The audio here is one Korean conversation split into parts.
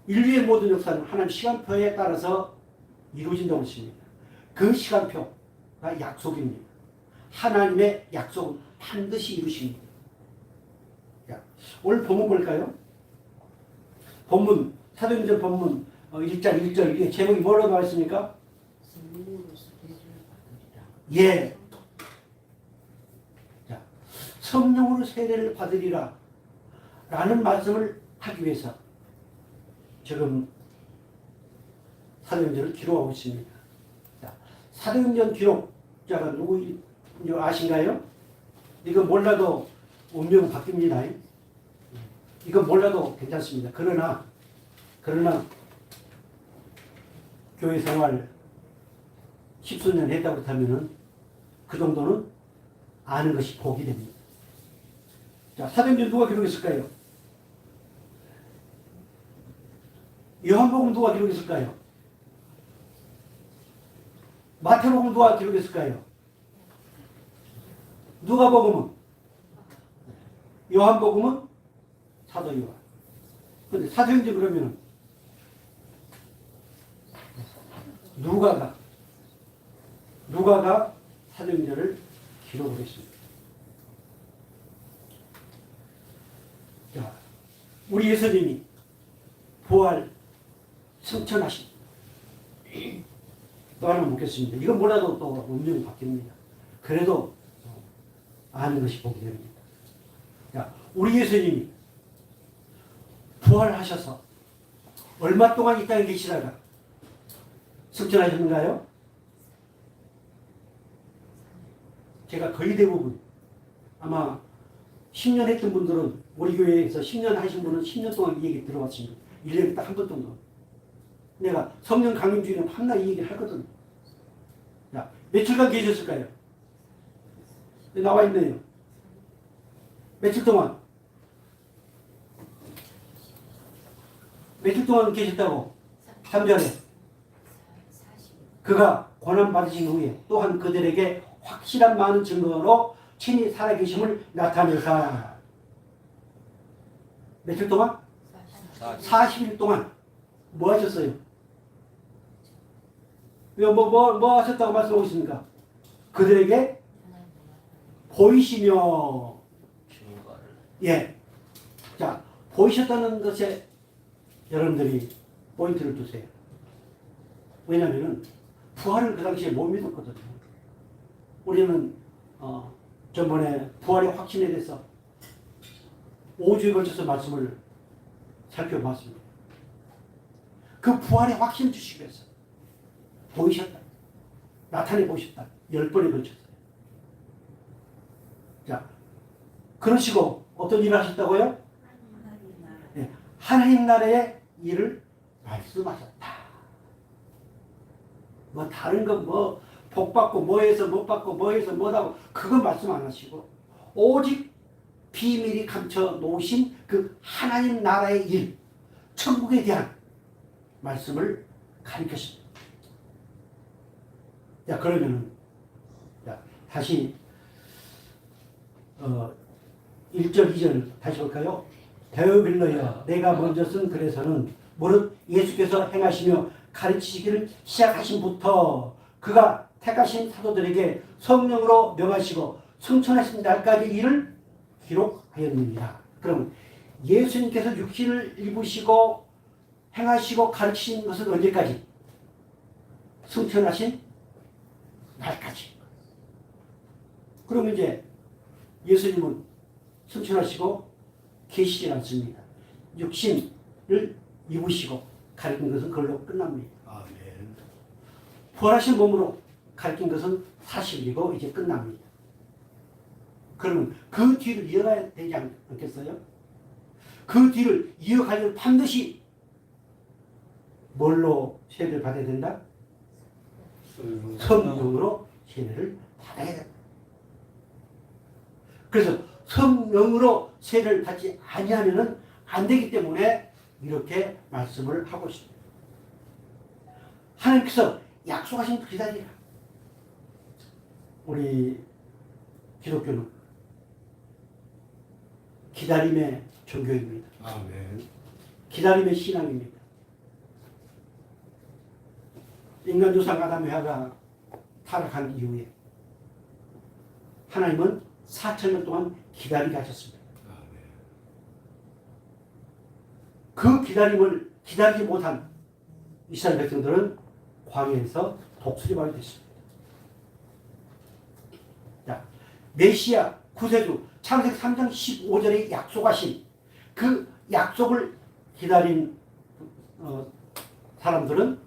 인류의 모든 역사는 하나님 시간표에 따라서 이루어진다고 했습니다. 그 시간표가 약속입니다. 하나님의 약속은 반드시 이루십니다. 자, 오늘 본문 볼까요? 본문, 사도행전 본문 1장 1절, 이게 제목이 뭐라고 나와 있습니까? 예. 자, 성령으로 세례를 받으리라 라는 말씀을 하기 위해서 지금 사도행전을 기록하고 있습니다. 자, 사도행전 기록자가 누구인지 아신가요? 이거 몰라도 운명은 바뀝니다. 이거 몰라도 괜찮습니다. 그러나 교회 생활 10수년 했다고 하면은 그 정도는 아는 것이 복이 됩니다. 자, 사도행전 누가 기록했을까요? 요한복음 누가 기록했을까요? 마태복음 누가 기록했을까요? 누가복음은? 요한복음은 사도 요한. 근데 사도행전 그러면은 누가가 사도행전을 기록을 했습니다. 자, 우리 예수님이 부활 승천하신 또 하나 묻겠습니다. 이건 몰라도 또 운명이 바뀝니다. 그래도 아는 것이 복이 됩니다. 자, 우리 예수님이 부활하셔서 얼마 동안 이 땅에 계시다가 승천하셨는가요? 제가 거의 대부분 아마 10년 했던 분들은 우리 교회에서 10년 하신 분은 10년 동안 이 얘기 들어봤습니다. 1년에 딱 한 번 정도. 내가 성령 강림 주일은 항상 이 얘기를 하거든요. 자, 며칠간 계셨을까요? 나와 있네요. 며칠 동안 계셨다고? 3절에 그가 고난 받으신 후에 또한 그들에게 확실한 많은 증거로 친히 살아계심을 나타내사 며칠 동안? 40일 동안 뭐 하셨어요? 뭐 하셨다고 말씀하고 있습니까? 그들에게 보이시며 예. 자, 보이셨다는 것에 여러분들이 포인트를 두세요. 왜냐하면 부활을 그 당시에 못 믿었거든요. 우리는 전번에 부활의 확신에 대해서 5주에 걸쳐서 말씀을 살펴봤습니다. 그 부활의 확신 주시기 위해서 보이셨다. 나타내 보셨다. 10번에 걸쳤어요. 자, 그러시고 어떤 일을 하셨다고요? 네, 하나님 나라의 일을 말씀하셨다. 뭐 다른 건 뭐 복 받고 뭐해서 못 받고 뭐해서 뭐하고 그건 말씀 안 하시고 오직 비밀이 감춰 놓으신 그 하나님 나라의 일, 천국에 대한 말씀을 가르쳤습니다. 자, 그러면은 자, 다시 1절 2절 다시 볼까요? 데오빌로여 내가 먼저 쓴 글에서는 무릇 예수께서 행하시며 가르치시기를 시작하신부터 그가 택하신 사도들에게 성령으로 명하시고 승천하신 날까지 일을 기록하였느니라. 그럼 예수님께서 육신을 입으시고 행하시고 가르치신 것은 언제까지? 승천하신 날까지. 그러면 이제 예수님은 승천하시고 계시지 않습니다. 육신을 입으시고 가르친 것은 그걸로 끝납니다. 아멘. 부활하신 몸으로 가르친 것은 사실이고 이제 끝납니다. 그러면 그 뒤를 이어가야 되지 않겠어요? 그 뒤를 이어가려면 반드시 뭘로 세례를 받아야 된다? 성령으로 세례를 받아야 된다. 그래서 성령으로 세례를 받지 아니하면은 안 되기 때문에 이렇게 말씀을 하고 있습니다. 하나님께서 약속하신 그 기다리라. 우리 기독교는 기다림의 종교입니다. 아멘. 기다림의 신앙입니다. 인간 조상 아담 하와가 타락한 이후에 하나님은 4,000년 동안 기다리게 하셨습니다. 그 기다림을 기다리지 못한 이스라엘 백성들은 광야에서 독수리발이 됐습니다. 자, 메시아 구세주 창세기 3장 15절에 약속하신 그 약속을 기다린 사람들은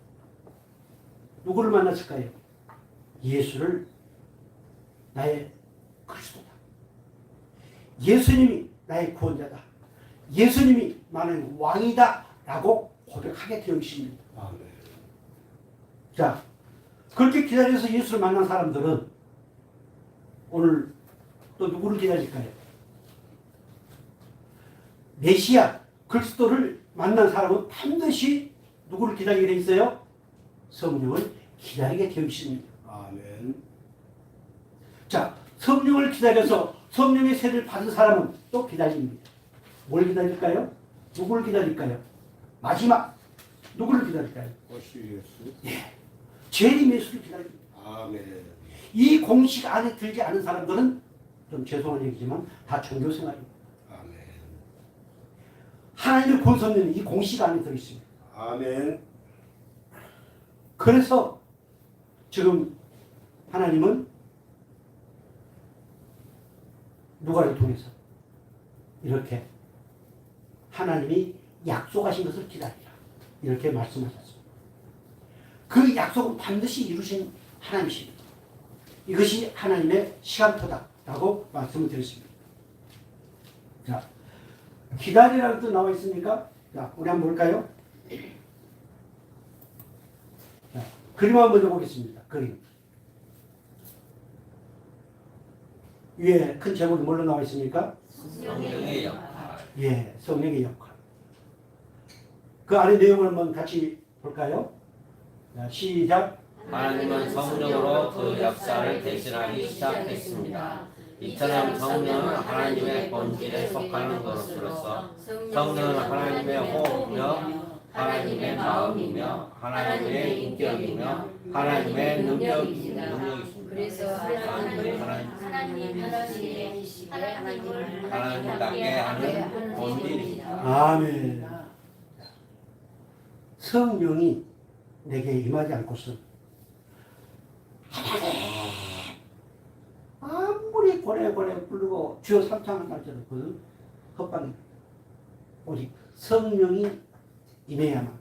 누구를 만났을까요? 예수를 나의 그리스도다. 예수님이 나의 구원자다. 예수님이 나는 왕이다 라고 고백하게 되어 있습니다. 자, 그렇게 기다려서 예수를 만난 사람들은 오늘 또 누구를 기다릴까요? 메시아 그리스도를 만난 사람은 반드시 누구를 기다리게 되어 있어요? 성령을 기다리게 되어 있습니다. 아멘. 자, 성령을 기다려서 성령의 세례를 받은 사람은 또 기다립니다. 뭘 기다릴까요? 누구를 기다릴까요? 마지막 누구를 기다릴까요? 예수. 예, 재림 예수를 기다립니다. 아멘. 이 공식 안에 들지 않은 사람들은 좀 죄송한 얘기지만 다 종교생활입니다. 아멘. 하나님의 권선은 이 공식 안에 들어있습니다. 아멘. 그래서 지금 하나님은 누가를 통해서 이렇게 하나님이 약속하신 것을 기다리라 이렇게 말씀하셨습니다. 그 약속은 반드시 이루신 하나님이십니다. 이것이 하나님의 시간표다라고 말씀을 드렸습니다. 자, 기다리라는 뜻 나와 있습니까? 자, 우리 한번 볼까요? 자, 그림 한번 먼저 보겠습니다. 그림. 위에 큰 제목이 뭘로 나와 있습니까? 성령의 역할. 예, 성령의 역할. 그 안에 내용을 한번 같이 볼까요? 자, 시작. 하나님은 성령으로 그 역사를 대신하기 시작했습니다. 이처럼 성령은 하나님의 본질에 속하는 것으로서 성령은 하나님의 호흡이며 하나님의 마음이며 하나님의 인격이며 하나님의 능력이십니다. 그래서 하나님답게 하는 본질입니다. 아멘. 성령이 내게 임하지 않고서 아무리 고래 부르고 주여 삼창한 날짜도 그 헛방입니다. 오직 성령이 임해야만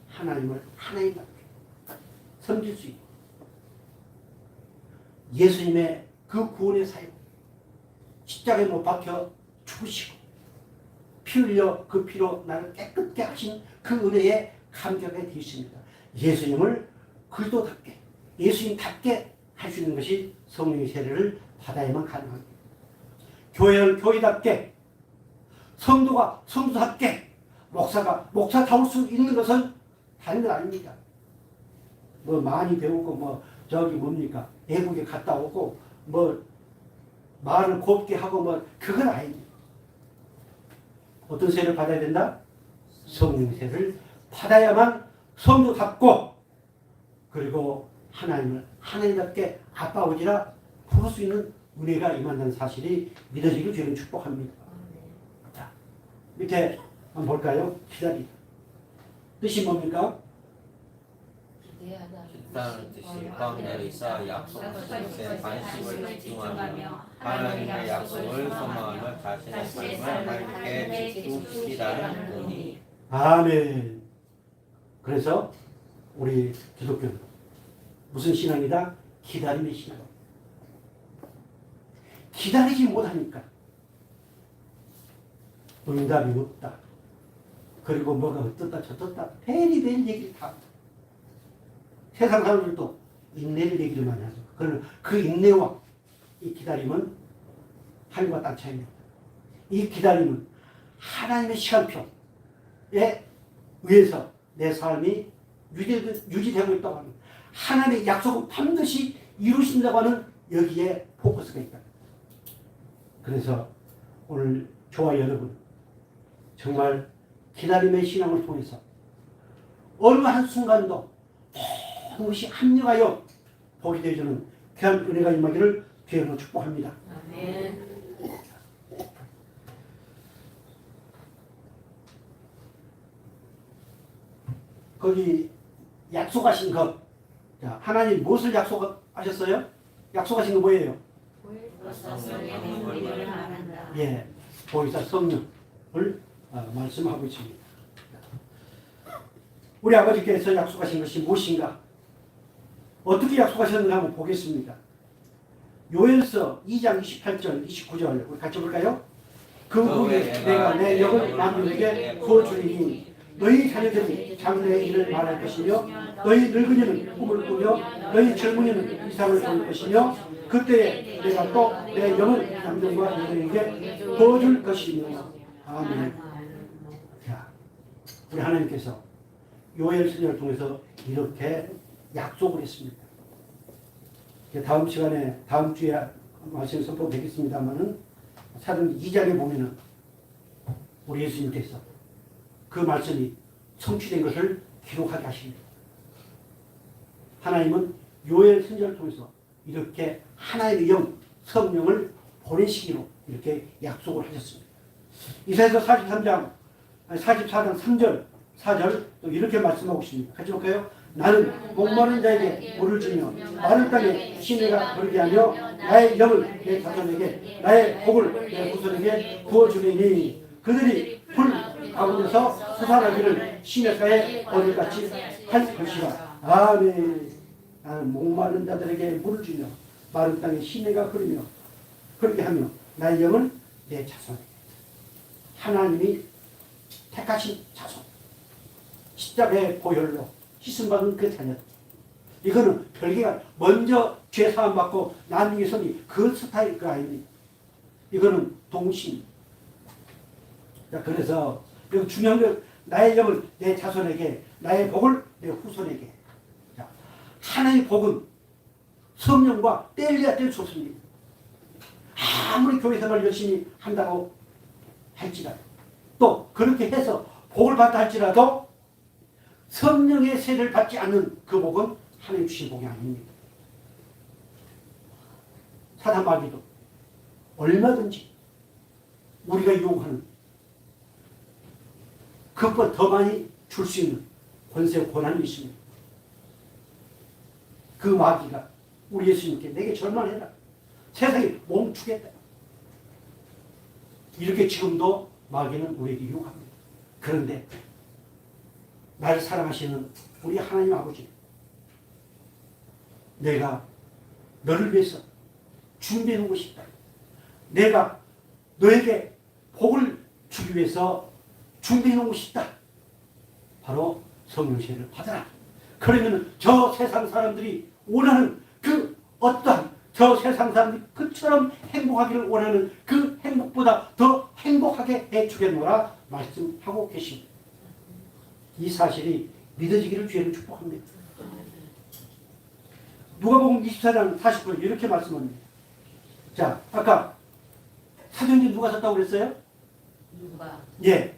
하나님을 하나님답게 섬길 수 있고 예수님의 그 구원의 사역 십자가에 못 박혀 죽으시고 피 흘려 그 피로 나를 깨끗게 하신 그 은혜에 감격하게 되어 있습니다. 예수님을 그리스도답게 예수님답게 할 수 있는 것이 성령의 세례를 받아야만 가능합니다. 교회는 교회답게 성도가 성도답게 목사가 목사다울 수 있는 것은 다른 건 아닙니다. 뭐 많이 배우고 뭐 저기 뭡니까 외국에 갔다 오고 뭐 말을 곱게 하고 뭐 그건 아닙니다. 어떤 세례를 받아야 된다? 성령 세례를 받아야만 성도답고 그리고 하나님을 하나님답게 아빠 오지라 부를 수 있는 은혜가 임한다는 사실이 믿어지길 저는 축복합니다. 자, 밑에 한번 볼까요? 기다리다. 뜻이 뭡니까? 기다는 뜻이 광야에서 약속하신 것에 관심을 집중하며 하나님의 약속을 소망하며 자신의 삶을 하나님께 기다리는 의미. 아멘. 그래서 우리 기독교는 무슨 신앙이다? 기다림의 신앙. 기다리지 못하니까 응답이 없다. 그리고 뭐가 어떻다 저떻다 베리베리 얘기를 다 합니다. 세상 사람들도 인내를 얘기를 많이 하죠. 그러나 그 인내와 이 기다림은 하늘과 땅 차이입니다. 이 기다림은 하나님의 시간표에 의해서 내 삶이 유지되고 있다고 합니다. 하나님의 약속은 반드시 이루신다고 하는 여기에 포커스가 있다. 그래서 오늘 저와 여러분 정말 기다림의 신앙을 통해서 어느 한순간도 통시 합력하여 복이 되어주는 귀한 은혜가 임하기를 주의로 축복합니다. 아멘. 거기 약속하신 것, 자, 하나님 무엇을 약속하셨어요? 약속하신 거 뭐예요? 성령의 능력을 말한다. 예, 보혜사 성령을 말씀하고 있습니다. 우리 아버지께서 약속하신 것이 무엇인가? 어떻게 약속하셨는가 한번 보겠습니다. 요엘서 2장 28절, 29절 우리 같이 볼까요? 그 후에 내가 내 영을 만민에게 부어주리니 너희 자녀들이 장래의 일을 말할 것이며 너희 늙은이는 꿈을 꾸며 너희 젊은이는 이상을 볼 것이며 그때에 내가 또 내 영을 남녀와 여자에게 부어줄 것이며 아멘. 자, 우리 하나님께서 요엘 선지자를 통해서 이렇게 약속을 했습니다. 다음 시간에 다음 주에 말씀 선포되겠습니다만은 사도행전 2장에 보면은 우리 예수님께서 그 말씀이 성취된 것을 기록하게 하십니다. 하나님은 요엘 선지자를 통해서 이렇게 하나님의 영, 성령을 보내시기로 이렇게 약속을 하셨습니다. 이사야서 44장 3절, 4절 또 이렇게 말씀하고 있습니다. 같이 볼까요? 나는 목마른 자에게 물을 주며 마른 땅에 시내가 흐르게 하며 나의 영을 내 자손에게 나의 복을 내 후손에게 부어주리니 그들이 불 가운데서 수산하기를 시내가에 오늘같이 할 것이라. 아멘. 나는 목마른 자들에게 물을 주며 마른 땅에 시내가 흐르며 그렇게 하며 나의 영을 내 자손에게. 하나님이 택하신 자손, 십자가의 보혈로 씻음받은 그 자녀. 이거는 별개가 먼저 죄 사함 받고 나중에 선이 그 스타일가 아닙니다. 이거는 동심. 자, 그래서 여기 중요한 건 나의 영을 내 자손에게, 나의 복을 내 후손에게. 자, 하나의 복은 성령과 뗄래야 뗄 수 없습니다. 아무리 교회 생활 열심히 한다고 할지라도 또 그렇게 해서 복을 받다 할지라도 성령의 세를 받지 않는 그 복은 하나님 주신 복이 아닙니다. 사단 마귀도 얼마든지 우리가 이용하는 그것보다 더 많이 줄 수 있는 권세, 권한이 있습니다. 그 마귀가 우리 예수님께 내게 절망해라. 세상에 멈추겠다. 이렇게 지금도 마귀는 우리에게 유혹합니다. 그런데 나를 사랑하시는 우리 하나님 아버지, 내가 너를 위해서 준비해 놓고 싶다. 내가 너에게 복을 주기 위해서 준비해 놓고 싶다. 바로 성령세를 받아라. 그러면 저 세상 사람들이 원하는 그 어떠한 저 세상 사람들이 그처럼 행복하기를 원하는 그 행복보다 더 행복하게 해주겠노라 말씀하고 계십니다. 이 사실이 믿어지기를 주의를 축복합니다. 누가복음 24장 49절 이렇게 말씀합니다. 자, 아까 사도행전 누가 썼다고 그랬어요? 누가? 예.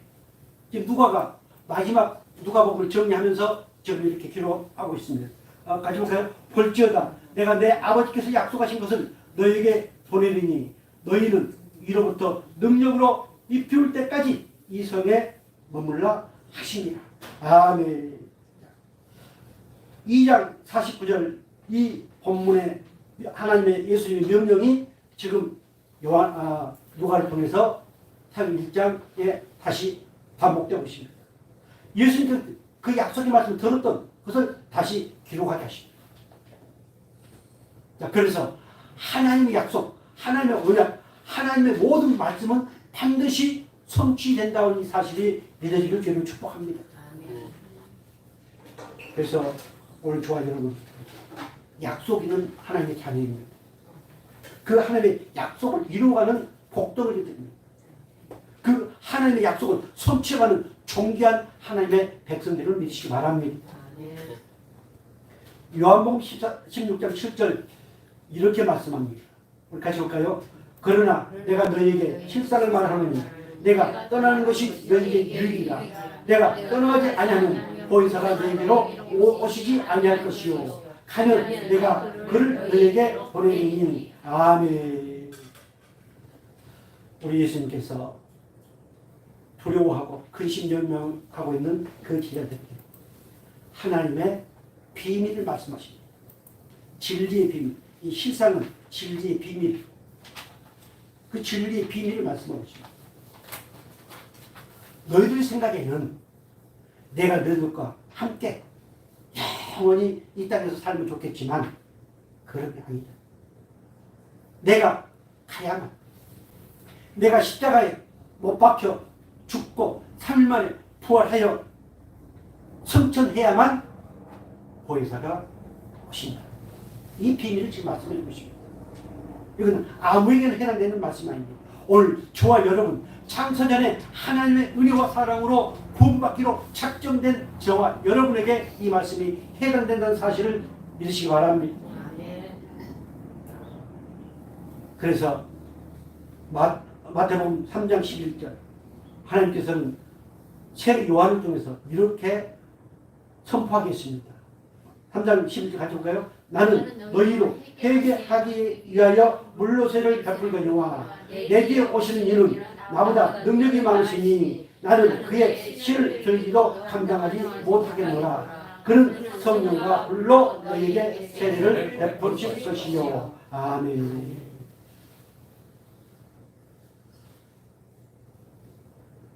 지금 누가가 마지막 누가복음을 정리하면서 지금 이렇게 기록하고 있습니다. 같이 보세요. 볼지어다 내가 내 아버지께서 약속하신 것을 너에게 보내리니 너희는 이로부터 능력으로 입히울 때까지 이 성에 머물라 하시니라. 아멘. 2장 49절 이 본문의 하나님의 예수님의 명령이 지금 누가를 통해서 사도행전 1장에 다시 반복되고 있습니다. 예수님께서 그 약속의 말씀을 들었던 것을 다시 기록하게 하십니다. 자, 그래서 하나님의 약속, 하나님의 언약, 하나님의 모든 말씀은 반드시 성취된다는 이 사실이 믿어지기를 주님을 축복합니다. 그래서 오늘 좋아요 여러분, 약속 있는 하나님의 자녀입니다. 그 하나님의 약속을 이루어가는 복덕을 드립니다. 그 하나님의 약속을 성취하는 존귀한 하나님의 백성들을 믿으시기 바랍니다. 요한복음 16장 7절 이렇게 말씀합니다. 우리 같이 볼까요? 그러나 내가 너희에게 실상을 말하노니 내가 떠나는 것이 너희에게 유익이라. 내가 떠나지 아니하면 보혜사가 너에게로 오시지 아니할 것이요 가면 내가 그를 너에게 보내리니. 아멘. 우리 예수님께서 두려워하고 근심연명하고 있는 그 제자들에게 하나님의 비밀을 말씀하십니다. 진리의 비밀. 이 실상은 진리의 비밀. 그 진리의 비밀을 말씀하고 있습니다. 너희들 생각에는 내가 너희들과 함께 영원히 이 땅에서 살면 좋겠지만 그런 게 아니다. 내가 가야만, 내가 십자가에 못 박혀 죽고 3일 만에 부활하여 성천해야만 보혜사가 오신다. 이 비밀을 지금 말씀해 주고 있습니다. 이건 아무에게나 해당되는 말씀이 아닙니다. 오늘 저와 여러분 창세전에 하나님의 은혜와 사랑으로 구원받기로 작정된 저와 여러분에게 이 말씀이 해당된다는 사실을 믿으시기 바랍니다. 그래서 마태복음 3장 11절 하나님께서는 새 요한을 통해서 이렇게 선포하겠습니다. 3장 11절 같이 볼까요? 나는 너희로 회개하기 위하여 물로새를 베풀거니와 내 뒤에 오시는 이는 나보다 능력이 많으시니 나는 그의 실을 들기도 감당하지 못하겠노라. 그는 성령과 불로 너희에게 세례를 베푸실 것이요. 아멘.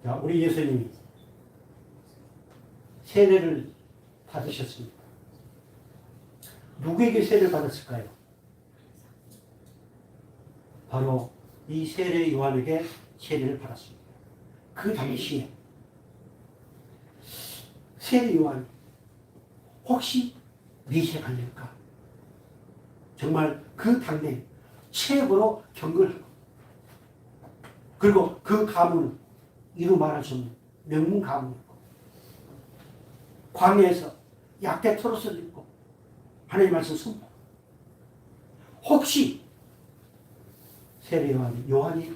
자, 우리 예수님이 세례를 받으셨습니다. 누구에게 세례를 받았을까요? 바로 이 세례 요한에게 세례를 받았습니다. 그 당시에 세례 요한 혹시 메시아가 아닐까? 정말 그 당대 최고로 경건하고 그리고 그 가문은 이루 말할 수 없는 명문 가문이었고 광야에서 약대 토로스를 입고 하나님 말씀 선포. 혹시 세례 요한이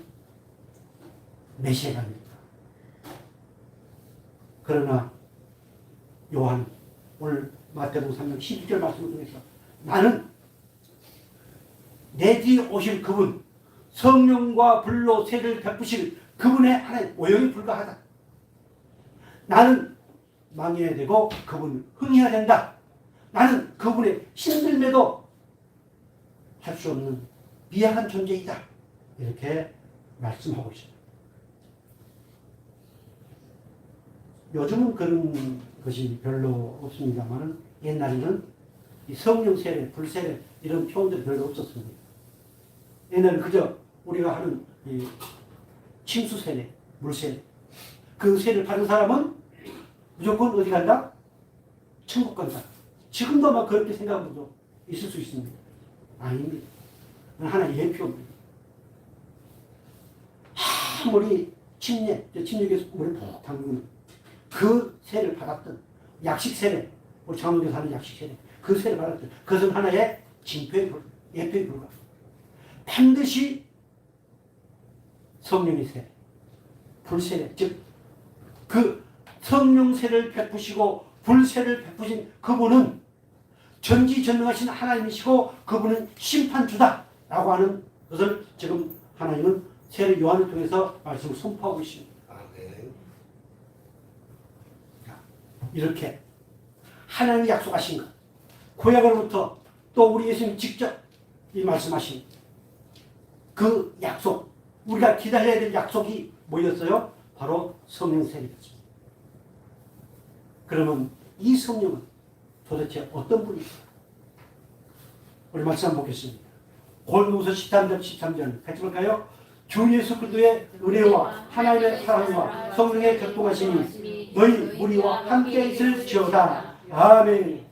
메시아가 아닐까? 그러나 요한은 오늘 마태복음 3장 12절 말씀을 통해서 나는 내 뒤에 오실 그분 성령과 불로 세례를 베푸실 그분의 하나님 오형이 불가하다. 나는 망해야 되고 그분을 흥해야 된다. 나는 그분의 힘들매도 할 수 없는 미약한 존재이다. 이렇게 말씀하고 있습니다. 요즘은 그런 것이 별로 없습니다만 옛날에는 이 성령 세례, 불 세례 이런 표현들이 별로 없었습니다. 옛날에는 그저 우리가 하는 이 침수 세례, 물 세례 그 세례를 받은 사람은 무조건 어디 간다? 천국 간다. 지금도 아마 그렇게 생각하는 분도 있을 수 있습니다. 아닙니다. 하나의 예표입니다. 아무리 침례에서 물을 푹 담그는 그 세례를 받았던 약식 세례, 우리 장로교에서 하는 약식 세례, 그 세례를 받았던 그것은 하나의 예표에 불과. 반드시 성령의 세례, 불세례, 즉 그 성령 세례를 베푸시고 불세례를 베푸신 그분은 전지전능하신 하나님이시고 그분은 심판주다라고 하는 것을 지금 하나님은 세례 요한을 통해서 말씀을 선포하고 있습니다. 아멘. 이렇게 하나님이 약속하신 것, 구약으로부터 또 우리 예수님 직접 이 말씀하신 그 약속, 우리가 기다려야 될 약속이 뭐였어요? 바로 성령 세례였습니다. 그러면 이 성령은 도대체 어떤 분일까? 우리 말씀 한번 보겠습니다. 골로새 13절 같이 볼까요? 주 예수 그리스도의 은혜와 하나님의 사랑과 성령의 격동하심이 너희 우리와 함께 있을지어다. 아멘.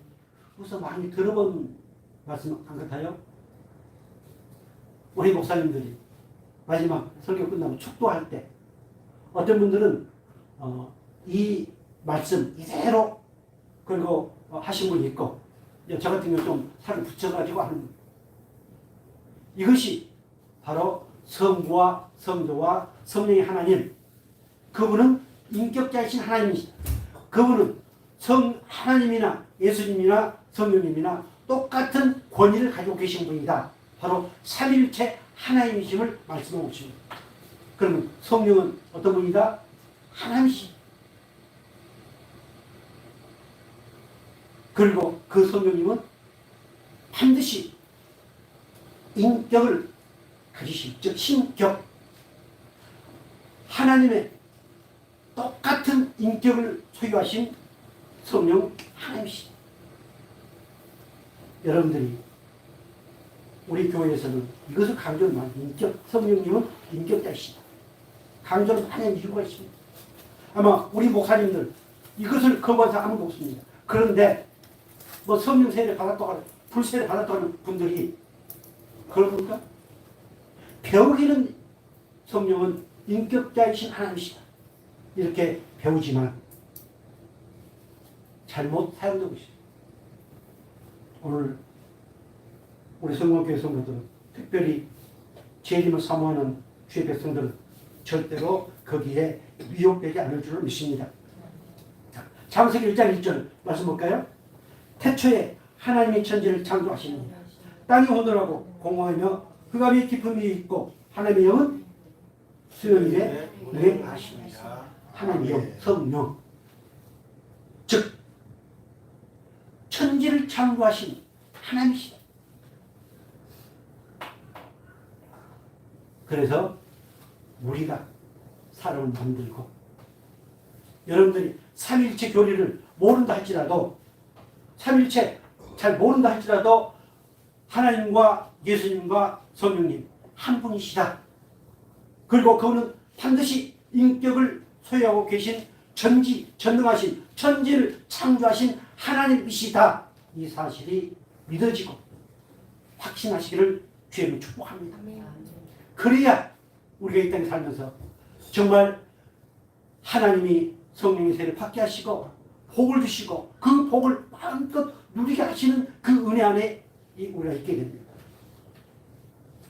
우선 많이 들어본 말씀 안 같아요? 우리 목사님들이 마지막 설교 끝나고 축도할 때 어떤 분들은 이 말씀 이대로 그리고 하신 분이 있고 저 같은 경우 좀 살을 붙여가지고 하는 분. 이것이 바로 성부와 성도와 성령의 하나님, 그분은 인격자이신 하나님이시다. 그분은 하나님이나 예수님이나 성령님이나 똑같은 권위를 가지고 계신 분이다. 바로 삼위일체 하나님이심을 말씀하고 있습니다. 그러면 성령은 어떤 분이다? 하나님이시. 그리고 그 성령님은 반드시 인격을 가지신, 즉 신격, 하나님의 똑같은 인격을 소유하신 성령 하나님이시. 여러분들이 우리 교회에서는 이것을 강조를 많이, 인격, 성령님은 인격자이시다. 강조를 많이 한 이유가 있습니다. 아마 우리 목사님들 이것을 거부한 사람 아무도 없습니다. 그런데 뭐 성령 세례 받았다고 하는, 불세례 받았다고 하는 분들이 그걸 볼까? 배우기는 성령은 인격자이신 하나님이시다. 이렇게 배우지만 잘못 사용되고 있습니다. 오늘 우리 성공교회 성도들은, 특별히 재림을 사모하는 주의 백성들은 절대로 거기에 미혹되지 않을 줄을 믿습니다. 창세기 1장 1절 말씀 볼까요? 태초에 하나님이 천지를 창조하시니 땅이 호늘하고 공허하며 흑암의 깊음이 있고 하나님의 영은 수면 위에 운행하십니다. 하나님의 영, 성령, 즉 천지를 창조하신 하나님이시다. 그래서 우리가 사람을 만들고, 여러분들이 삼위일체 교리를 모른다 할지라도, 삼위일체 잘 모른다 할지라도 하나님과 예수님과 성령님 한 분이시다. 그리고 그분은 반드시 인격을 소유하고 계신 전능하신 천지를 창조하신 하나님이시다. 이 사실이 믿어지고 확신하시기를 주님을 축복합니다. 그래야 우리가 이 땅에 살면서 정말 하나님이 성령의 세를 받게 하시고 복을 주시고 그 복을 마음껏 누리게 하시는 그 은혜 안에 우리가 있게 됩니다.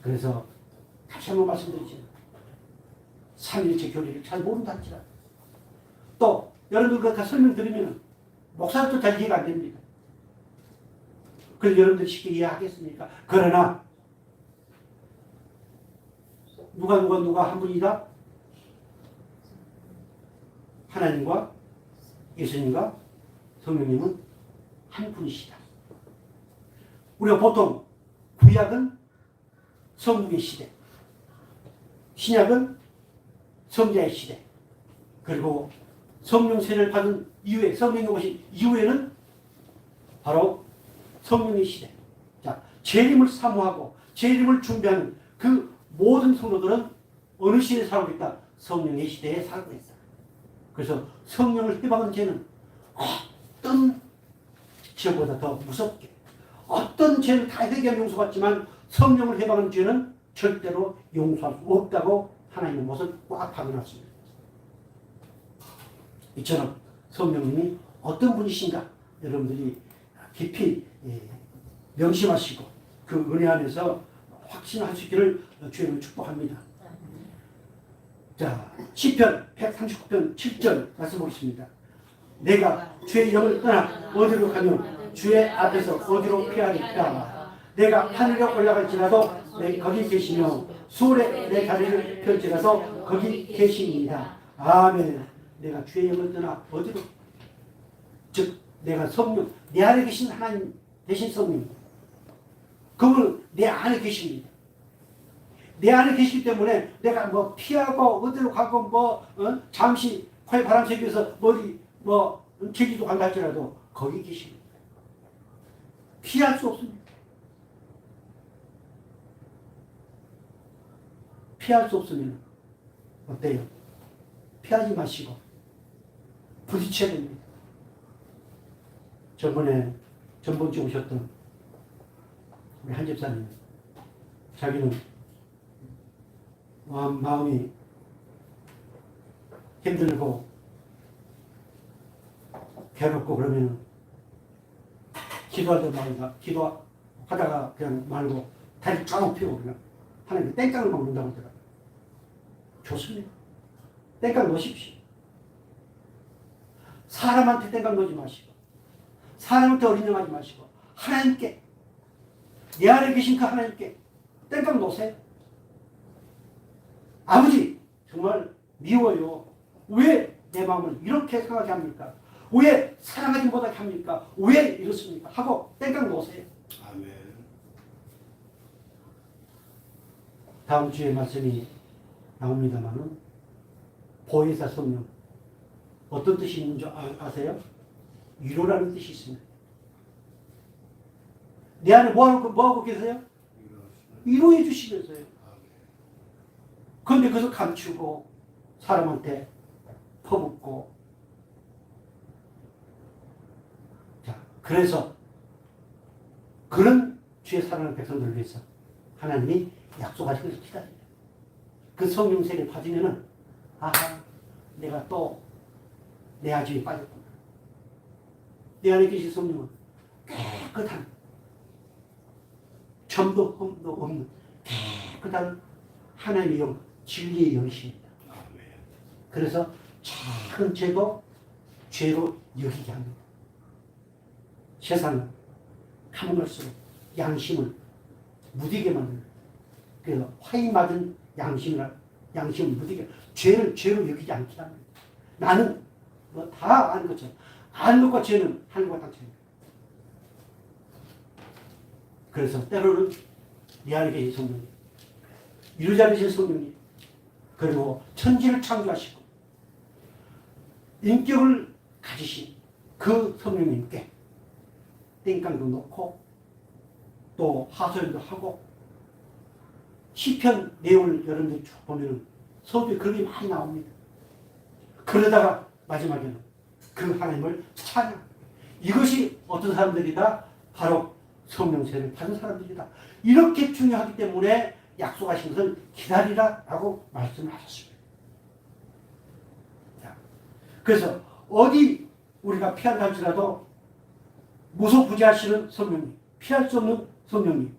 그래서 다시 한번 말씀드리지만 삼위일체 교리를 잘 모른다 할지라도, 또 여러분들과 다 설명드리면 목사도 잘 이해가 안 됩니다. 그래서 여러분들이 쉽게 이해하겠습니까? 그러나 누가 한 분이다? 하나님과 예수님과 성령님은 한 분이시다. 우리가 보통 구약은 성국의 시대, 신약은 성자의 시대, 그리고 성령 세례를 받은 이후에, 성령이 오신 이후에는 바로 성령의 시대. 자, 재림을 사모하고 재림을 준비하는 그 모든 성도들은 어느 시대에 살고 있다? 성령의 시대에 살고 있다. 그래서 성령을 해방한 죄는 어떤 죄보다 더 무섭게, 어떤 죄를 다 회개하면 용서받지만 성령을 해방한 죄는 절대로 용서할 수 없다고 하나님의 못을 꽉 박아놨습니다. 이처럼 성령님이 어떤 분이신가 여러분들이 깊이 명심하시고 그 은혜 안에서 확신할 수 있기를 주님을 축복합니다. 자, 시편 139편 7절 말씀 보겠습니다. 내가 주의 영을 떠나 어디로 가면 주의 앞에서 어디로 피하리까? 내가 하늘에 올라갈지라도 거기 계시며 수월에 내 다리를 펼치라도 거기 계십니다. 아멘. 내가 주의 영을 떠나 어디로? 즉 내가 성령, 내 안에 계신 하나님 대신 성령, 그분은 내 안에 계십니다. 내 안에 계시기 때문에 내가 뭐 피하고 어디로 가고 잠시 코에 바람 쐬면서 제주도 간다 할지라도 거기 계십니다. 피할 수 없습니다. 피할 수 없으면 어때요? 피하지 마시고 부딪혀야 됩니다. 전번주에 오셨던 우리 한 집사님, 자기는 마음이 힘들고 괴롭고 그러면 기도하다가 그냥 말고 다리 쫙 펴고 그냥 하나님 땡깡을 먹는다고 하더라고요. 좋습니다. 땡깡 놓으십시오. 사람한테 땡깡 놓지 마시고 사람한테 어린영하지 마시고 하나님께 내 안에 계신 그 하나님께 땡깡 놓으세요. 아버지 정말 미워요. 왜 내 마음을 이렇게 생각하게 합니까? 왜 사랑하지 못하게 합니까? 왜 이렇습니까? 하고 땡깡 놓으세요. 아멘. 다음 주에 말씀이 나옵니다만은 보혜사 성령 어떤 뜻이 있는 줄 아세요? 위로라는 뜻이 있습니다. 내 안에 뭐하고 계세요? 위로해 주시면서요. 그런데 그것을 감추고 사람한테 퍼붓고 자 그래서 그런 주의 사랑하는 백성들을 위해서 하나님이 약속하신 것을 기다려요. 그 성령 세례 받으면은 아하 내가 또 내 아집에 빠졌구나. 내 안에 계신 성령은 깨끗한 점도 흠도 없는 깨끗한 하나님의 영 진리의 영이십니다. 그래서 작은 죄도 죄로 여기게 합니다. 세상은 가면 갈수록 양심을 무디게 만듭니다. 그래서 화이 맞은 양심을 무디게 죄를 죄로 여기지 않게 합니다. 나는 뭐 다 아는 것처럼 아는 것과 죄는 하늘과 땅 차이입니다. 그래서 때로는 내 안에 계신 성령님 이루지 않으신 성령님 그리고 천지를 창조하시고 인격을 가지신 그 성령님께 땡깡도 놓고 또 하소연도 하고 시편 내용을 여러분들 쭉 보면 서두에 그런 게 많이 나옵니다. 그러다가 마지막에는 그 하나님을 찬양. 이것이 어떤 사람들이다? 바로 성령 세례를 받은 사람들이다. 이렇게 중요하기 때문에 약속하신 것을 기다리라 라고 말씀을 하셨습니다. 자, 그래서 어디 우리가 피한다 할지라도 무소부지하시는 성령님, 피할 수 없는 성령님,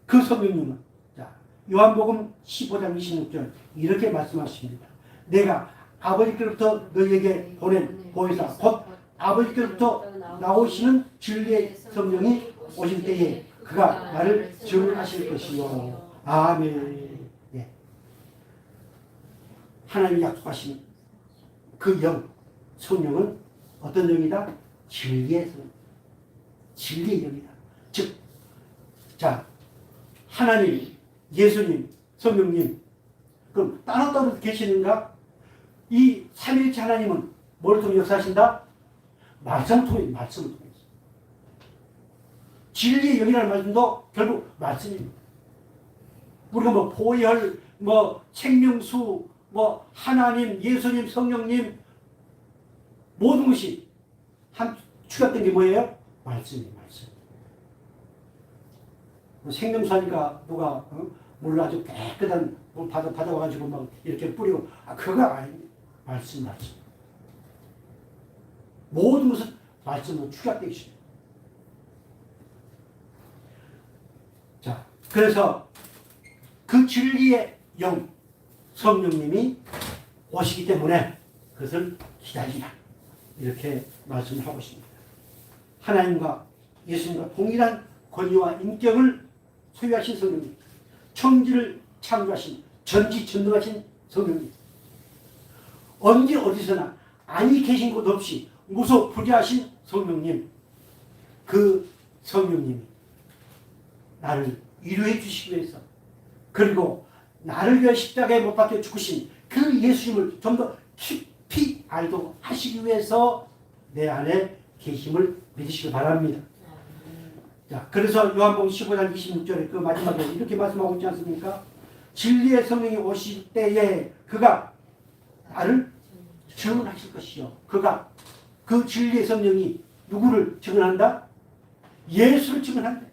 그 성령님은 자 요한복음 15장 26절 이렇게 말씀하십니다. 내가 아버지께로부터 너희에게 보낸 보혜사 곧 아버지께로부터 나오시는 진리의 성령이 오실 때에 그가 나를 증언하실 것이요. 아멘. 예. 하나님이 약속하신 그 영, 성령은 어떤 영이다? 진리의 성, 진리의 영이다. 즉, 자 하나님, 예수님, 성령님, 그럼 따로따로 계시는가? 이 삼위일체 하나님은 뭘 통해 역사하신다? 말씀을 통해서. 진리의 영이라는 말씀도 결국 말씀입니다. 우리가 뭐 보혈, 뭐 생명수, 뭐 하나님, 예수님, 성령님 모든 것이 한 추가된 게 뭐예요? 말씀이에요. 말씀. 생명수 하니까 누가 물을 아주 깨끗한 물 받아와가지고 막 이렇게 뿌리고 그거 아닙니다. 말씀. 모든 것은 말씀으로 축약되어 있습니다. 자, 그래서 그 진리의 영, 성령님이 오시기 때문에 그것을 기다리라. 이렇게 말씀을 하고 있습니다. 하나님과 예수님과 동일한 권위와 인격을 소유하신 성령님, 천지를 창조하신 전지전능하신 성령님, 언제 어디서나 아니 계신 곳 없이 무소불위하신 성령님, 그 성령님이 나를 위로해 주시기 위해서 그리고 나를 위해 십자가에 못 박혀 죽으신 그 예수님을 좀 더 깊이 알도록 하시기 위해서 내 안에 계심을 믿으시기 바랍니다. 자, 그래서 요한복음 15장 26절에 그 마지막에 이렇게 말씀하고 있지 않습니까? 진리의 성령이 오실 때에 그가 나를 증언하실 것이요. 그가 그 진리의 성령이 누구를 증언한다? 예수를 증언한다.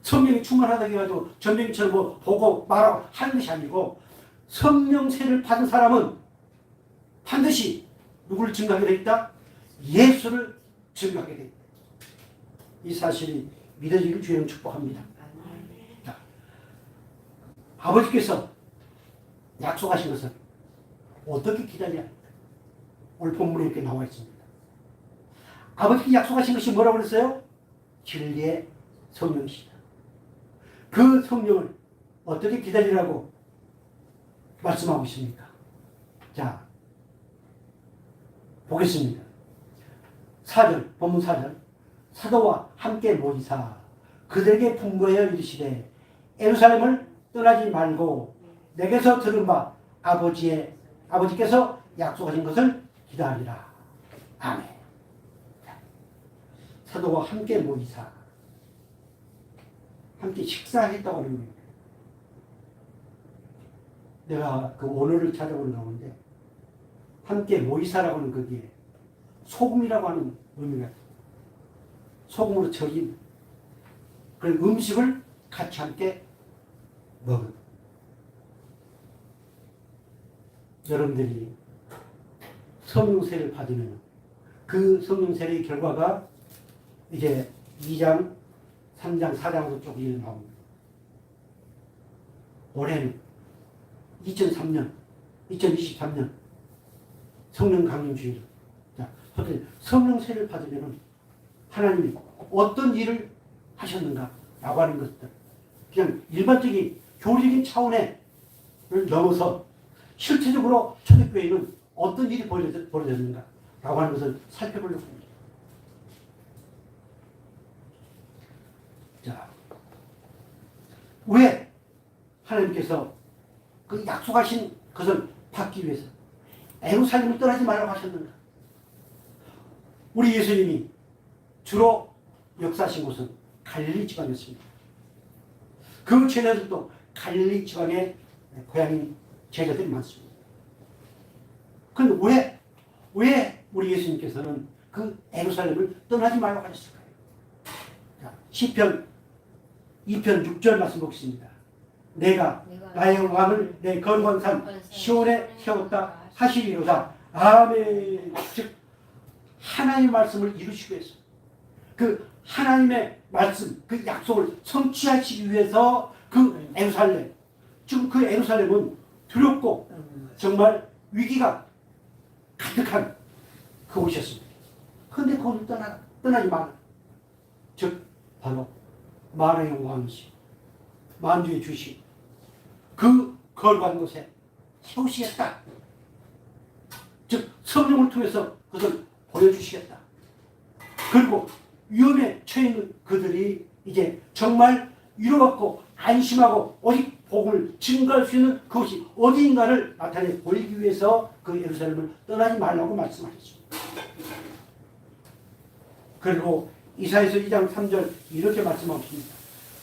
성령이 충만하다고 해가지고 전쟁처럼 뭐 보고 말하고 하는 것이 아니고 성령 세를 받은 사람은 반드시 누구를 증거하게 되어 있다? 예수를 증거하게 되어 있다. 이 사실이 믿어지길 주님 축복합니다. 자, 아버지께서 약속하신 것은 어떻게 기다려야 합니까? 오늘 본문에 이렇게 나와 있습니다. 아버지께 약속하신 것이 뭐라고 그랬어요? 진리의 성령이시다. 그 성령을 어떻게 기다리라고 말씀하고 있습니까? 자, 보겠습니다. 4절, 본문 4절. 사도와 함께 모이사 그들에게 분부하여 이르시되 예루살렘을 떠나지 말고 내게서 들은 바 아버지께서 약속하신 것을 기다리라. 아멘. 사도와 함께 모이사 함께 식사했다고 하는 거예요. 내가 그 원어를 찾아보는 가운데 함께 모이사라고 하는 거기에 소금이라고 하는 의미가 있어요. 소금으로 절인 그런 음식을 같이 함께 먹은. 여러분들이 성령세를 받으면 그 성령세의 결과가 이제 2장, 3장, 4장으로 쭉 나옵니다. 올해는 2003년, 2023년 성령 강림주일. 자, 성령세를 받으면 하나님이 어떤 일을 하셨는가 라고 하는 것들, 그냥 일반적인 교리적인 차원에 넘어서 실체적으로 초대교회는 어떤 일이 벌어졌는가 라고 하는 것을 살펴보려고 합니다. 자, 왜 하나님께서 그 약속하신 것을 받기 위해서 예루살렘을 떠나지 말라고 하셨는가? 우리 예수님이 주로 역사하신 곳은 갈릴리 지방이었습니다. 그 제자들도 갈릴리 지방의 고향인 제자들이 많습니다. 그런데 왜 우리 예수님께서는 그 예루살렘을 떠나지 말라고 하셨을까요? 자, 시편 2편 6절 말씀 보겠습니다. 내가 나의 왕을 내 거룩한 산 시온에 세웠다 하시리로다. 아멘. 즉 하나님의 말씀을 이루시기 위해서 그 하나님의 말씀, 그 약속을 성취하시기 위해서 그 예루살렘, 지금 그 예루살렘은 두렵고 정말 위기가 가득한 그곳이었습니다. 그런데 그곳을 떠나지 마라. 즉 바로 만왕의 왕이시 만주의 주시 그 거룩한 곳에 세우시겠다. 즉 성령을 통해서 그것을 보여주시겠다. 그리고 위험에 처해 있는 그들이 이제 정말 위로받고 안심하고 오직 복음을 증거할 수 있는 그것이 어디인가를 나타내 보이기 위해서 그 예루살렘을 떠나지 말라고 말씀하셨습니다. 그리고 이사야서 2장 3절 이렇게 말씀하십니다.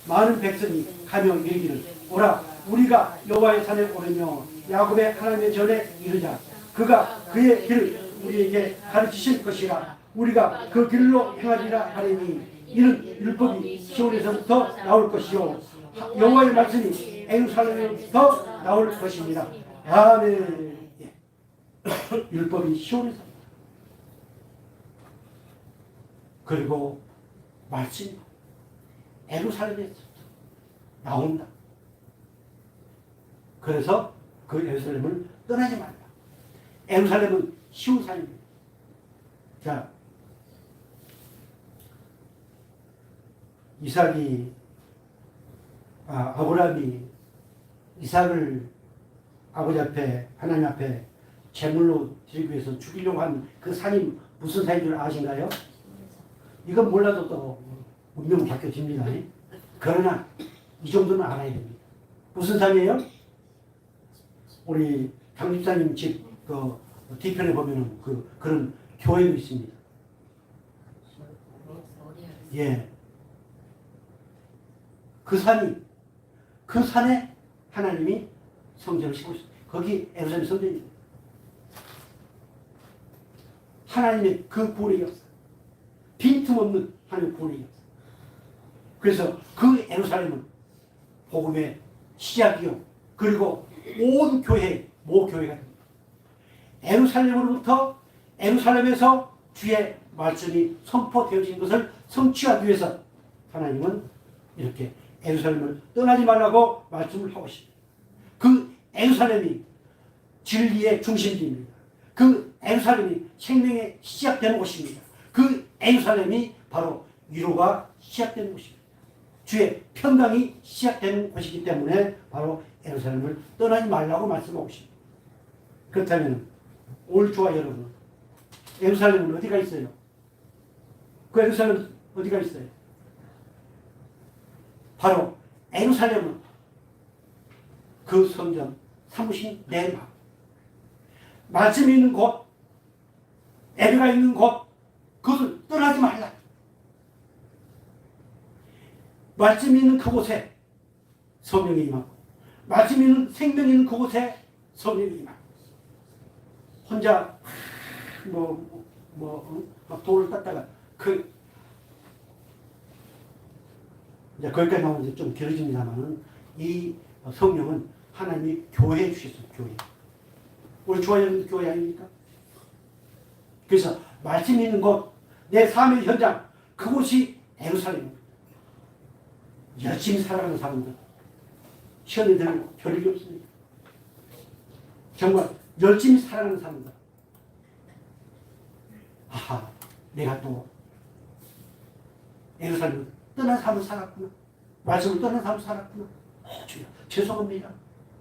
많은 백성이 가며 이르기를 오라 우리가 여호와의 산에 오르며 야곱의 하나님의 전에 이르자. 그가 그의 길을 우리에게 가르치실 것이라. 우리가 그 길로 행하리라 하리니 이는 율법이 시온에서부터 나올 것이요 여호와의 말씀이 예루살렘에서부터 나올 것입니다. 아멘. 율법이 시온에서 그리고 말씀이 예루살렘에서 나온다. 그래서 그 예루살렘을 떠나지 말라. 예루살렘은 시온 산입니다. 자, 아브라함이 이삭을 아버지 앞에 하나님 앞에 제물로 드리기 위해서 죽이려고 한 그 산이 무슨 산인 줄 아신가요? 이건 몰라도 또 운명은 바뀌어집니다. 그러나 이 정도는 알아야 됩니다. 무슨 산이에요? 우리 강집사님 집 그 뒤편에 보면은 그런 교회도 있습니다. 예. 그 산에 하나님이 성전을 싣고 있어요. 거기 예루살렘 성전입니다. 하나님의 그 구원의 역사. 빈틈없는 하나님의 구원의 역사. 그래서 그 예루살렘은 복음의 시작이요. 그리고 온 교회, 모교회가 됩니다. 예루살렘으로부터 예루살렘에서 주의 말씀이 선포되어진 것을 성취하기 위해서 하나님은 이렇게 예루살렘을 떠나지 말라고 말씀을 하고 있습니다. 그 예루살렘이 진리의 중심지입니다. 그 예루살렘이 생명의 시작되는 곳입니다. 그 예루살렘이 바로 위로가 시작되는 곳입니다. 주의 평강이 시작되는 곳이기 때문에 바로 예루살렘을 떠나지 말라고 말씀하고 있습니다. 그렇다면 올 주와 여러분, 예루살렘은 어디가 있어요? 그 예루살렘 어디가 있어요? 바로 예루살렘은 그 성전 사무신 내 마음, 말씀이 있는 곳, 예배가 있는 곳, 그것을 떠나지 말라. 말씀이 있는 그곳에 성령이 임하고, 말씀이 있는 생명이 있는 그곳에 성령이 임하고, 혼자 막 돌을 땄다가 이제 거기까지 나오면 이제 좀 길어집니다만은 이 성령은 하나님이 교회에 주셨어요. 교회. 우리 주와 여러분 교회 아닙니까? 그래서 말씀이 있는 곳, 내 삶의 현장, 그곳이 예루살렘입니다. 열심히 살아가는 사람들, 시험에들 별일이 없습니다. 정말 열심히 살아가는 사람들. 아하, 내가 또 예루살렘을 떠난 삶을 살았구나. 말씀을 떠난 삶을 살았구나. 주여, 죄송합니다.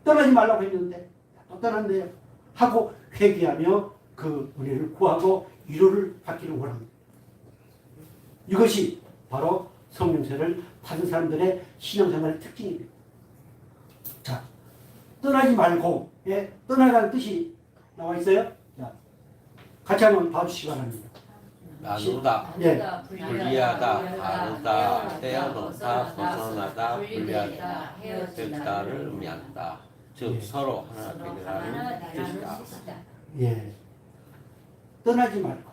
떠나지 말라고 했는데 또 떠났네요. 하고 회개하며 그 은혜를 구하고 위로를 받기를 원합니다. 이것이 바로 성령세를 받은 사람들의 신앙생활의 특징입니다. 자, 떠나지 말고, 예, 떠나가는 뜻이 나와 있어요. 자, 같이 한번 봐주시기 바랍니다. 나누다, 예. 분리하다, 나누다, 떼어놓다, 벗어나다, 분리하다, 헤어지다를 의미한다. 즉 예. 서로 하나 되리라는 뜻이다. 예. 떠나지 말고,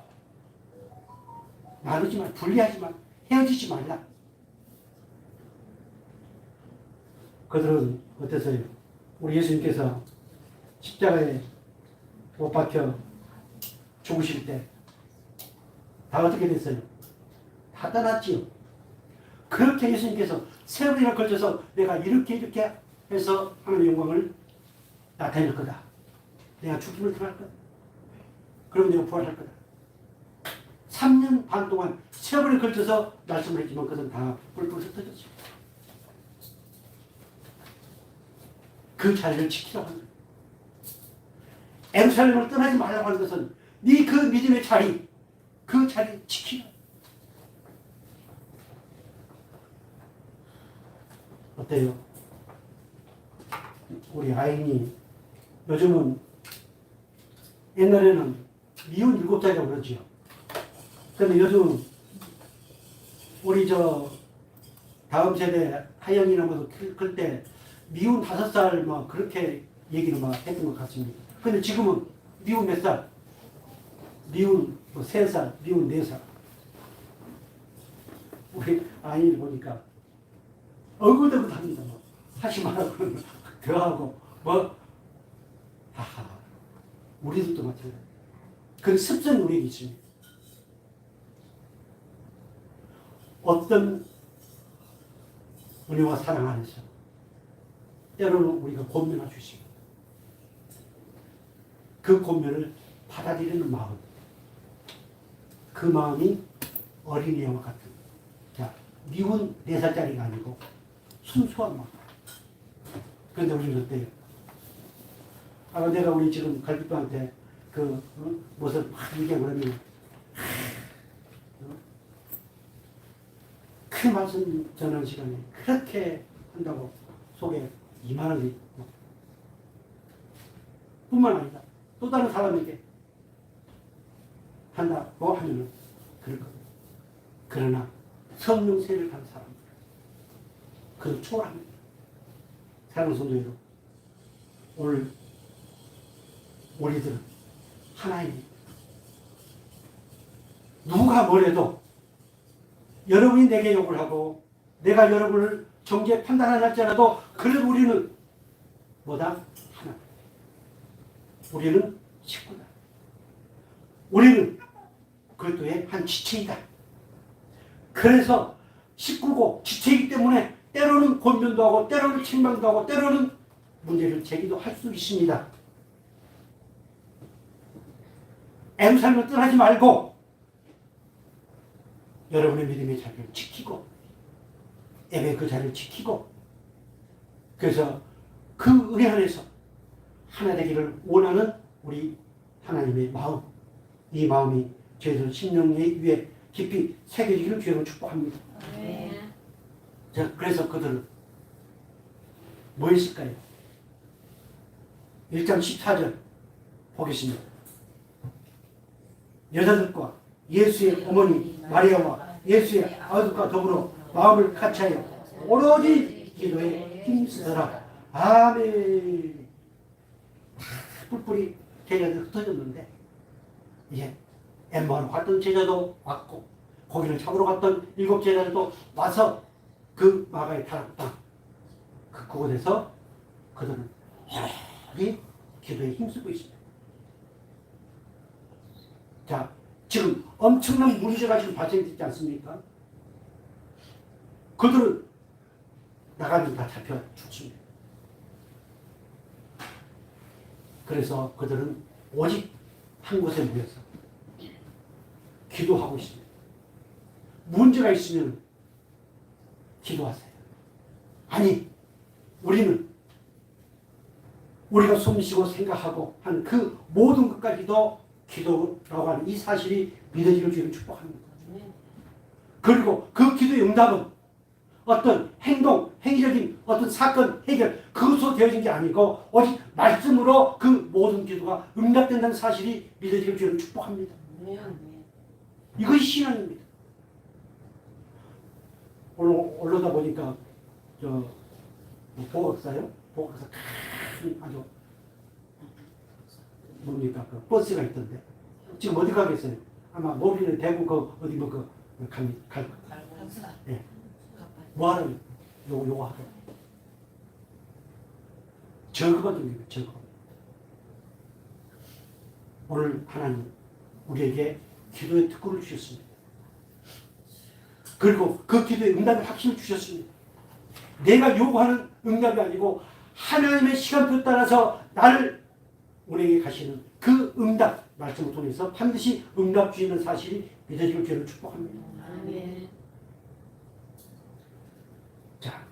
나누지 말고, 분리하지 말고, 헤어지지 말라. 그들은 어땠어요? 우리 예수님께서 십자가에 못 박혀 죽으실 때 다 어떻게 됐어요? 다 떠났지요. 그렇게 예수님께서 세월이나 걸쳐서 내가 이렇게 해서 하나님의 영광을 나타낼 거다. 내가 죽음을 당할 거다. 그러면 내가 부활할 거다. 3년 반 동안 세월에 걸쳐서 말씀을 했지만 그것은 다 뿔뿔 흩어졌죠. 그 자리를 지키라고 하는 거예요. 예루살렘을 떠나지 말라고 하는 것은 네 그 믿음의 자리, 그 자리를 지키라. 어때요? 우리 아이니 요즘은 옛날에는 미운 7살이라고 그러지요. 근데 요즘 우리 다음 세대 하영이나 클 때 미운 5살 막 그렇게 얘기를 막 했던 것 같습니다. 근데 지금은 미운 몇 살? 미운 3살, 미운 4살. 우리 아이를 보니까 어긋어긋합니다. 하지 말라고 더 하고 하하. 우리들도 마찬가지. 그 습성이 우리에게 있습니다. 어떤 은혜와 사랑 안에서 때로는 우리가 권면을 주시고 그 권면을 받아들이는 마음, 그 마음이 어린이와 같은, 자, 미운 4살짜리가 아니고 순수한 마음. 그런데 우리는 어때요? 내가 우리 지금 갈비뼈한테 무엇을 막 얘기하고 그러면 그 말씀 전하는 시간에 그렇게 한다고 속에 이만하게 뿐만 아니라 또 다른 사람에게 한다고 하면은 그럴 겁니다. 그러나 성령세를 가는 사람들, 그걸 초월합니다. 사랑하는 성도 여러분, 오늘 우리들은 하나입니다. 누가 뭐래도 여러분이 내게 욕을 하고 내가 여러분을 정죄 판단하려 할지라도 그래도 우리는 뭐다? 하나. 우리는 식구다. 우리는 그리스도의 한 지체이다. 그래서 식구고 지체이기 때문에 때로는 권면도 하고 때로는 책망도 하고 때로는 문제를 제기도 할 수 있습니다. 애무살면 떠나지 말고 여러분의 믿음의 자리를 지키고 예배 그 자리를 지키고 그래서 그 은혜 안에서 하나 되기를 원하는 우리 하나님의 마음, 이 마음이 저희들 심령 위에 깊이 새겨지기를 주님으로 축복합니다. 자, 그래서 그들은 뭐 했을까요? 1장 14절 보겠습니다. 여자들과 예수의 어머니 마리아와 예수의 아들과 더불어 마음을 같이하여 오로지 기도에 힘쓰더라. 아멘. 뿔뿔이 제자들 흩어졌는데 이제 엠마오로 갔던 제자도 왔고 고기를 잡으러 갔던 7 제자들도 와서 그 마가의 타락 땅 그곳에서 그들은 여전히 기도에 힘쓰고 있습니다. 자, 지금 엄청난 문제가 지금 발생되지 않습니까? 그들은 나가면 다 잡혀 죽습니다. 그래서 그들은 오직 한 곳에 모여서 기도하고 있습니다. 문제가 있으면 기도하세요. 아니, 우리는 우리가 숨쉬고 생각하고 하는 그 모든 것까지도 기도라고 하는 이 사실이 믿어지는 주님을 축복합니다. 그리고 그 기도의 응답은 어떤 행동, 행위적인 어떤 사건, 해결 그것으로 되어진 게 아니고 오직 말씀으로 그 모든 기도가 응답된다는 사실이 믿어지는 주님을 축복합니다. 이것이 신앙입니다. 오늘 올라다 보니까 보각사요? 보각사 큰 아주 뭡니까 그 버스가 있던데 지금 어디 가겠어요? 아마 모비는 대구 그 어디 뭐 갈 예. 뭐 하러 요거 하러 저거거든요. 저거. 오늘 하나님 우리에게 기도의 특권을 주셨습니다. 그리고 그 기도의 응답의 확신을 주셨습니다. 내가 요구하는 응답이 아니고 하나님의 시간표에 따라서 나를 우리에게 가시는 그 응답 말씀을 통해서 반드시 응답 주시는 사실이 믿어지길 주를 축복합니다. 아멘. 자,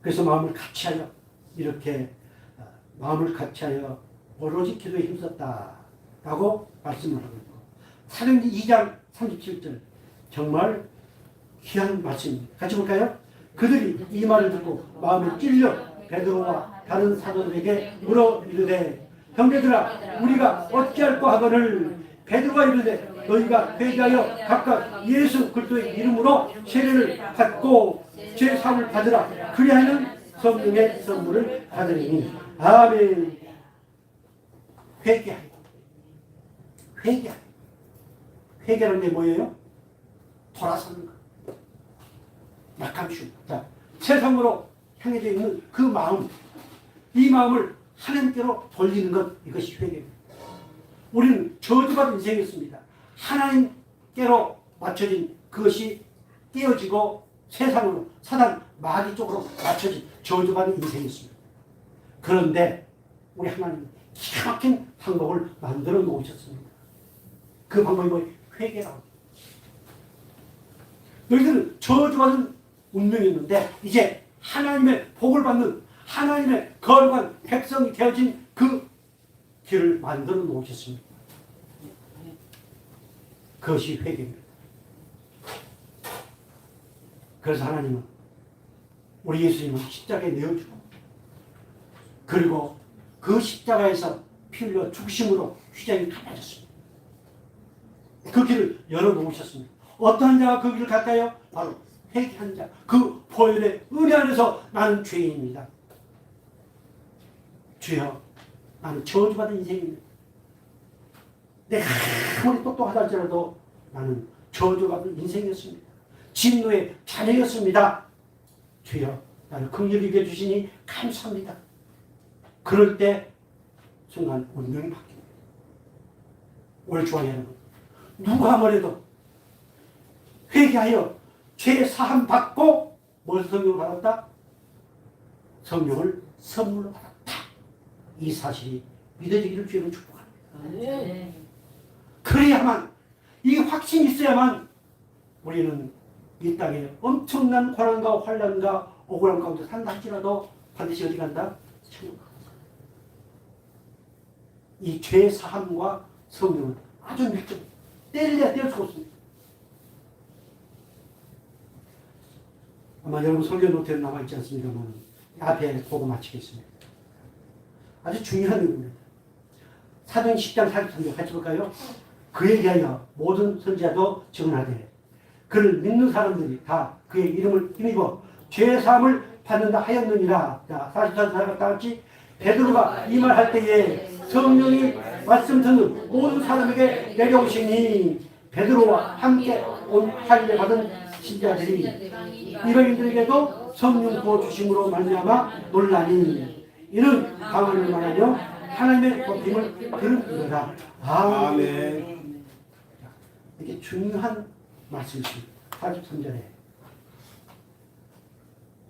그래서 마음을 같이하여 이렇게 마음을 같이하여 오로지 기도에 힘썼다라고 말씀을 하고 있고 사도행전 2장 37절 정말 귀한 말씀입니다. 같이 볼까요? 그들이 이 말을 듣고 마음에 찔려 베드로와 다른 사도들에게 물어 이르되 형제들아 우리가 어찌할꼬 하거늘 베드로가 이르되 너희가 회개하여 각각 예수 그리스도의 이름으로 세례를 받고 죄 사함을 받으라 그리하는 성령의 선물을 받으리니 아멘. 회개하여 회개라는 게 뭐예요? 돌아서는 것. 약함쉬움. 자, 세상으로 향해져 있는 그 마음, 이 마음을 하나님께로 돌리는 것, 이것이 회개입니다. 우리는 저주받은 인생이었습니다. 하나님께로 맞춰진 그것이 떼어지고 세상으로, 사단, 마귀 쪽으로 맞춰진 저주받은 인생이었습니다. 그런데 우리 하나님은 기가 막힌 방법을 만들어 놓으셨습니다. 그 방법이 뭐예요? 회개라고. 너희들은 저주받은 운명이었는데 이제 하나님의 복을 받는 하나님의 거룩한 백성이 되어진 그 길을 만들어 놓으셨습니다. 그것이 회개입니다. 그래서 하나님은 우리 예수님을 십자가에 내어주고 그리고 그 십자가에서 피 흘려 죽으심으로 휘장이 갈라졌습니다. 그 길을 열어놓으셨습니다. 어떤 자가 그 길을 갈까요? 바로 회개한 자. 그 보혈의 은혜 안에서 나는 죄인입니다. 주여, 나는 저주받은 인생입니다. 내가 아무리 똑똑하다 할지라도 나는 저주받은 인생이었습니다. 진노의 자녀였습니다. 주여, 나를 긍휼히 여겨 주시니 감사합니다. 그럴 때 순간 운명이 바뀝니다. 오늘 주와 여러분, 누가 뭐래도 회개하여 죄 사함 받고 뭘 성령을 받았다? 성령을 선물로 받았다. 이 사실이 믿어지기를 주님은 축복합니다. 네. 그래야만, 이 확신이 있어야만 우리는 이 땅에 엄청난 고난과 환난과 억울함 가운데 산다 할지라도 반드시 어디 간다? 천국 간다. 이 죄 사함과 성령은 아주 밀접, 뗄래야 뗄 수가 없습니다. 아마 여러분 설교 노트에 남아있지 않습니다만 앞에 보고 마치겠습니다. 아주 중요한 내용입니다. 사도행 10장 43절 같이 볼까요? 그에 대하여 모든 선지자도 증언하되 그를 믿는 사람들이 다 그의 이름을 힘입어 죄사함을 받는다 하였느니라. 자, 44절 다 같이 베드로가 이 말 할 때에 성령이 말씀 듣는 모든 사람에게 내려오시니 베드로와 함께 온 할례 받은 신자들이 이방인들에게도 성령 부어 주심으로 말미암아 놀라니 이는 강을 말하며 하나님의 법임을 들으리라. 아멘. 이게 중요한 말씀이십니다. 43절에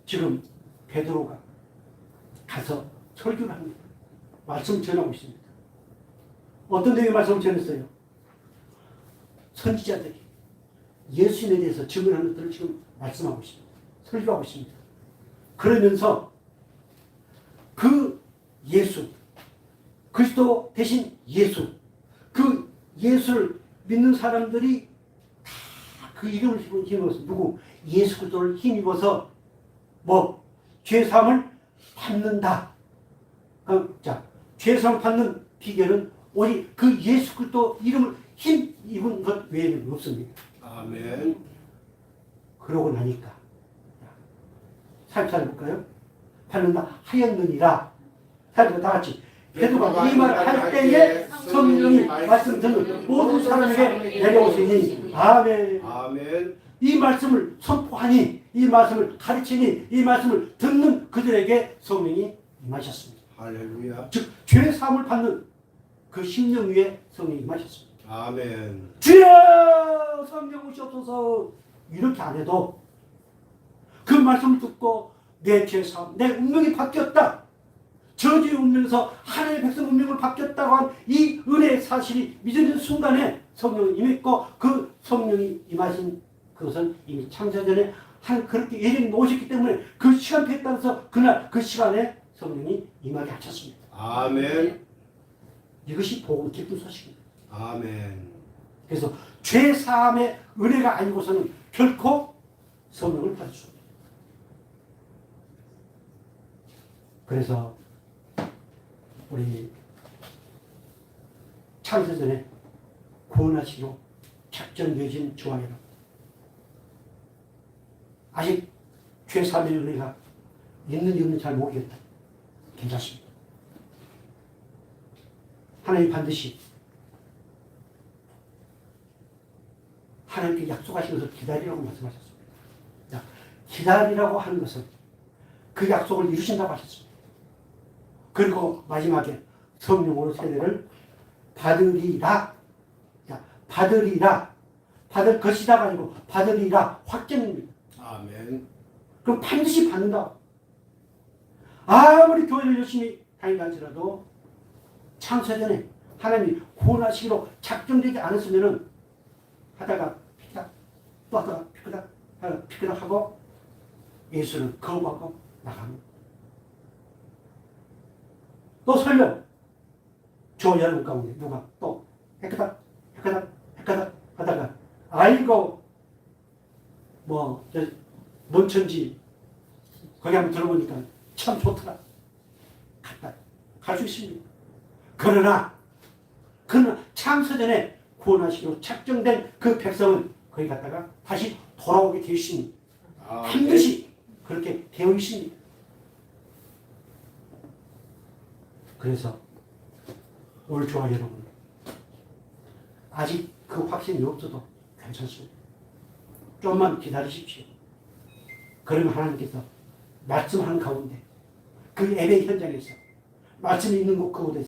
지금 베드로가 가서 설교를 합니다. 말씀을 전하고 있습니다. 어떤 데에 말씀을 전했어요? 선지자들이 예수님에 대해서 증언하는 것들을 지금 말씀하고 있습니다. 설교하고 있습니다. 그러면서 그 예수, 그리스도 대신 예수, 그 예수를 믿는 사람들이 다 그 이름을 힘입어서 누구? 예수 그리스도를 힘입어서 뭐? 죄사함을 받는다. 자, 죄사함을 받는 비결은 오직 그 예수 그리스도 이름을 힘입은 것 외에는 없습니다. 아멘. 그러고 나니까 살펴 볼까요? 받는다 하였느니라. 살펴 다 같이 베드로가 이 말 할 때에 성령이 말씀 듣는 모든 사람에게 내려오시니 아멘. 아멘. 이 말씀을 선포하니 이 말씀을 가르치니 이 말씀을 듣는 그들에게 성령이 임하셨습니다. 할렐루야. 즉 죄사함을 받는 그 심령 위에 성령이 임하셨습니다. 아멘. 주여 성령 오시옵소서 이렇게 안 해도 그 말씀을 듣고 내 죄사함, 내 운명이 바뀌었다. 저주의 운명에서 하나님의 백성 운명을 바뀌었다고 한 이 은혜의 사실이 믿어지는 순간에 성령이 임했고 그 성령이 임하신 그것은 이미 창세전에 한 그렇게 예정이 놓으셨기 때문에 그 시간표에 따라서 그날 그 시간에 성령이 임하게 하셨습니다. 아멘. 이것이 복음 기쁜 소식입니다. 아멘. 그래서 죄사함의 은혜가 아니고서는 결코 성령을 받을 수 없습니다. 그래서 우리 창세전에 구원하시기로 작정되어진 저와 여러분, 아직 죄사함의 은혜가 있는지 없는지 잘 모르겠다. 괜찮습니다. 하나님 반드시 하나님께 약속하신 것을 기다리라고 말씀하셨습니다. 자, 기다리라고 하는 것은 그 약속을 이루신다고 하셨습니다. 그리고 마지막에 성령으로 세례를 받으리라. 자, 받으리라. 받을 것이다가 아니고 받으리라. 확정입니다. 아멘. 그럼 반드시 받는다. 아무리 교회를 열심히 다닌다 할지라도 창세전에 하나님이 구원하시기로 작정되지 않았으면은 하다가 피크다 또 하다가 피크다 하고 예수를 거부하고 나갑니다. 또 설령 저 여러분 가운데 누가 또 했거다 하다가 아이고 뭐 뭔천지 거기 한번 들어보니까 참 좋더라. 갔다 갈 수 있습니다. 그러나 창세전에 구원하시기로 작정된 그 백성은 거기 갔다가 다시 돌아오게 되어 있습니다. 반드시 그렇게 되어 있습니다. 그래서 오늘 저와 여러분 아직 그 확신이 없어도 괜찮습니다. 좀만 기다리십시오. 그러면 하나님께서 말씀하는 가운데 그 예배 현장에서 말씀이 있는 곳 그곳에서